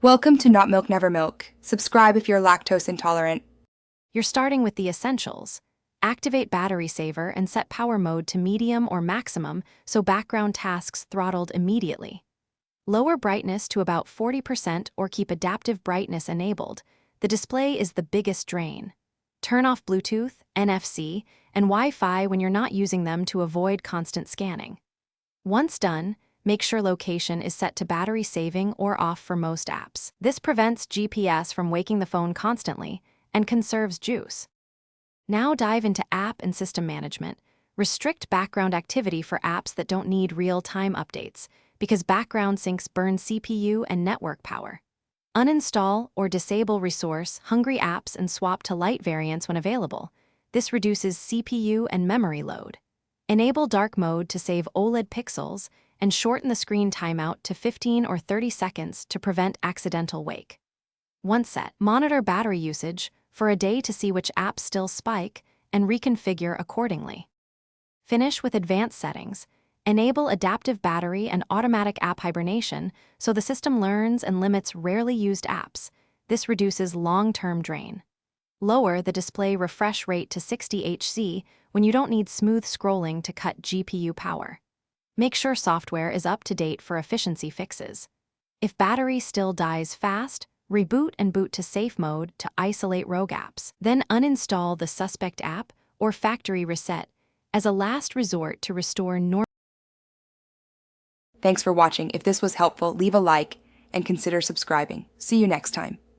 Welcome to Not Milk Never Milk. Subscribe if you're lactose intolerant. You're starting with the essentials. Activate battery saver and set power mode to medium or maximum so background tasks throttled immediately. Lower brightness to about 40% or keep adaptive brightness enabled. The display is the biggest drain. Turn off Bluetooth, NFC, and Wi-Fi when you're not using them to avoid constant scanning. Once done, make sure location is set to battery saving or off for most apps. This prevents GPS from waking the phone constantly and conserves juice. Now dive into app and system management. Restrict background activity for apps that don't need real-time updates, because background syncs burn CPU and network power. Uninstall or disable resource-hungry apps and swap to light variants when available. This reduces CPU and memory load. Enable dark mode to save OLED pixels and shorten the screen timeout to 15 or 30 seconds to prevent accidental wake. Once set, monitor battery usage for a day to see which apps still spike and reconfigure accordingly. Finish with advanced settings. Enable adaptive battery and automatic app hibernation so the system learns and limits rarely used apps. This reduces long-term drain. Lower the display refresh rate to 60 Hz when you don't need smooth scrolling to cut GPU power. Make sure software is up to date for efficiency fixes. If battery still dies fast, reboot and boot to safe mode to isolate rogue apps. Then uninstall the suspect app or factory reset as a last resort to restore normal. Thanks for watching. If this was helpful, leave a like and consider subscribing. See you next time.